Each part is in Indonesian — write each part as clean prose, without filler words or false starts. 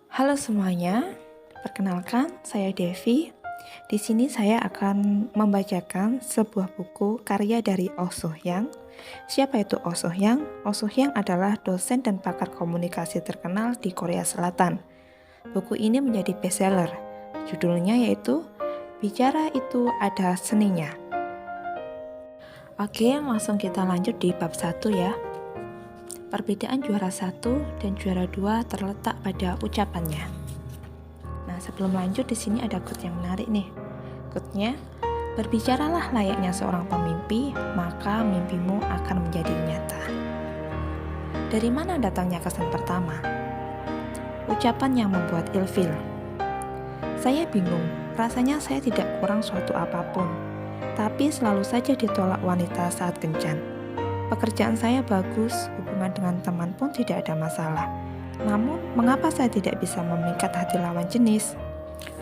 Halo semuanya, perkenalkan saya Devi. Di sini saya akan membacakan sebuah buku karya dari Oh So-hyang. Siapa itu Oh So-hyang? Oh So-hyang adalah dosen dan pakar komunikasi terkenal di Korea Selatan. Buku ini menjadi bestseller. Judulnya yaitu Bicara Itu Ada Seninya. Oke, langsung kita lanjut di bab 1 ya. Perbedaan juara 1 dan juara 2 terletak pada ucapannya. Nah, sebelum lanjut di sini ada quote yang menarik nih. Quote-nya, berbicaralah layaknya seorang pemimpi, maka mimpimu akan menjadi nyata. Dari mana datangnya kesan pertama? Ucapan yang membuat ilfil. Saya bingung, rasanya saya tidak kurang suatu apapun, tapi selalu saja ditolak wanita saat kencan. Pekerjaan saya bagus, hubungan dengan teman pun tidak ada masalah. Namun, mengapa saya tidak bisa memikat hati lawan jenis?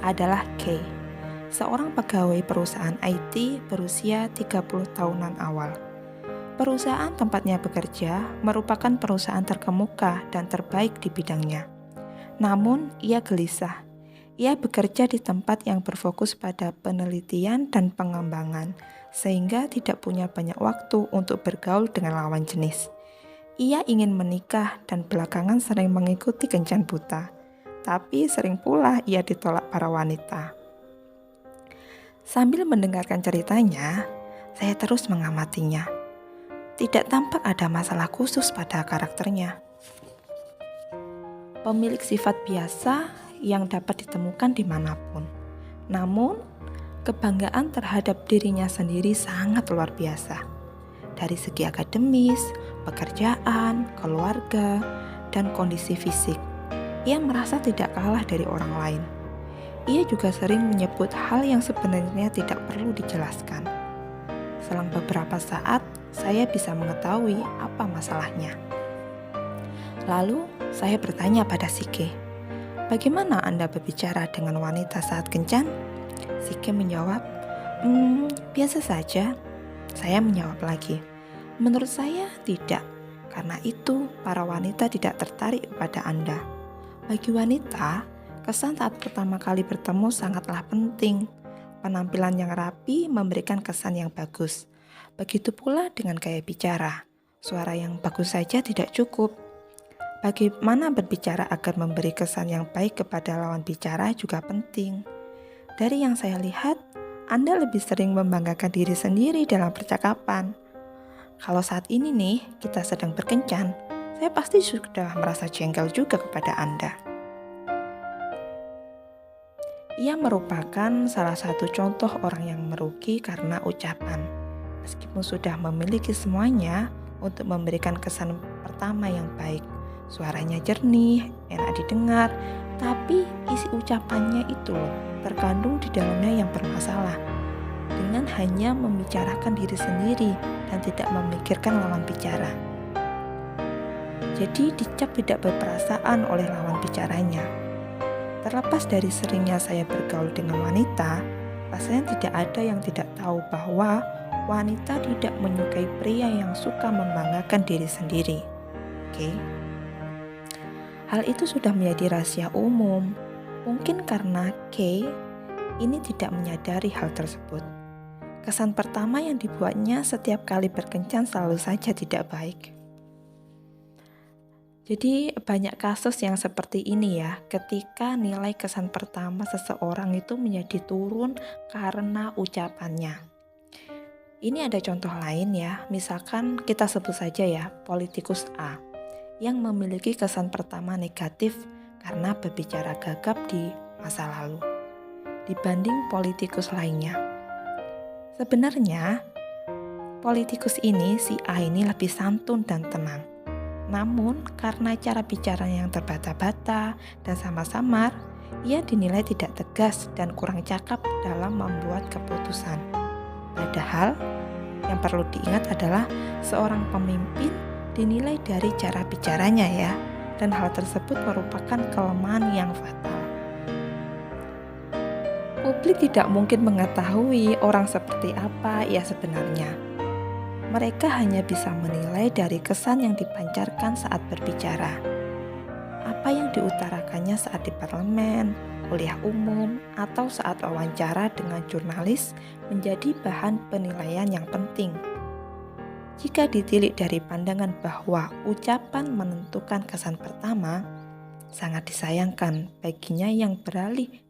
Adalah K, seorang pegawai perusahaan IT berusia 30 tahunan awal. Perusahaan tempatnya bekerja merupakan perusahaan terkemuka dan terbaik di bidangnya. Namun, ia gelisah. Ia bekerja di tempat yang berfokus pada penelitian dan pengembangan, sehingga tidak punya banyak waktu untuk bergaul dengan lawan jenis. Ia ingin menikah dan belakangan sering mengikuti kencan buta, tapi sering pula ia ditolak para wanita. Sambil mendengarkan ceritanya, saya terus mengamatinya. Tidak tampak ada masalah khusus pada karakternya. Pemilik sifat biasa yang dapat ditemukan dimanapun. Namun, kebanggaan terhadap dirinya sendiri sangat luar biasa. Dari segi akademis, pekerjaan, keluarga, dan kondisi fisik, ia merasa tidak kalah dari orang lain. Ia juga sering menyebut hal yang sebenarnya tidak perlu dijelaskan. Selang beberapa saat, saya bisa mengetahui apa masalahnya. Lalu, saya bertanya pada Sike, bagaimana Anda berbicara dengan wanita saat kencan? Sike menjawab, biasa saja. Saya menjawab lagi, menurut saya tidak, karena itu para wanita tidak tertarik kepada Anda. Bagi wanita, kesan saat pertama kali bertemu sangatlah penting. Penampilan yang rapi memberikan kesan yang bagus. Begitu pula dengan gaya bicara. Suara yang bagus saja tidak cukup. Bagaimana berbicara agar memberi kesan yang baik kepada lawan bicara juga penting. Dari yang saya lihat, Anda lebih sering membanggakan diri sendiri dalam percakapan. Kalau saat ini nih, kita sedang berkencan, saya pasti sudah merasa jengkel juga kepada Anda. Ia merupakan salah satu contoh orang yang merugi karena ucapan. Meskipun sudah memiliki semuanya untuk memberikan kesan pertama yang baik, suaranya jernih, enak didengar, tapi isi ucapannya itu terkandung di dalamnya yang bermasalah. Dengan hanya membicarakan diri sendiri dan tidak memikirkan lawan bicara. Jadi dicap tidak berperasaan oleh lawan bicaranya. Terlepas dari seringnya saya bergaul dengan wanita, rasanya tidak ada yang tidak tahu bahwa wanita tidak menyukai pria yang suka membanggakan diri sendiri. Oke? Hal itu sudah menjadi rahasia umum. Mungkin karena K ini tidak menyadari hal tersebut. Kesan pertama yang dibuatnya setiap kali berkencan selalu saja tidak baik. Jadi banyak kasus yang seperti ini ya, ketika nilai kesan pertama seseorang itu menjadi turun karena ucapannya. Ini ada contoh lain ya, misalkan kita sebut saja ya, politikus A yang memiliki kesan pertama negatif karena berbicara gagap di masa lalu dibanding politikus lainnya. Sebenarnya, politikus ini, si A ini lebih santun dan tenang. Namun, karena cara bicara yang terbata-bata dan samar-samar, ia dinilai tidak tegas dan kurang cakap dalam membuat keputusan. Padahal, yang perlu diingat adalah seorang pemimpin dinilai dari cara bicaranya ya, dan hal tersebut merupakan kelemahan yang fatal. Publik tidak mungkin mengetahui orang seperti apa ia sebenarnya. Mereka hanya bisa menilai dari kesan yang dipancarkan saat berbicara. apa yang diutarakannya saat di parlemen, kuliah umum, atau saat wawancara dengan jurnalis menjadi bahan penilaian yang penting. Jika ditilik dari pandangan bahwa ucapan menentukan kesan pertama, sangat disayangkan baginya yang beralih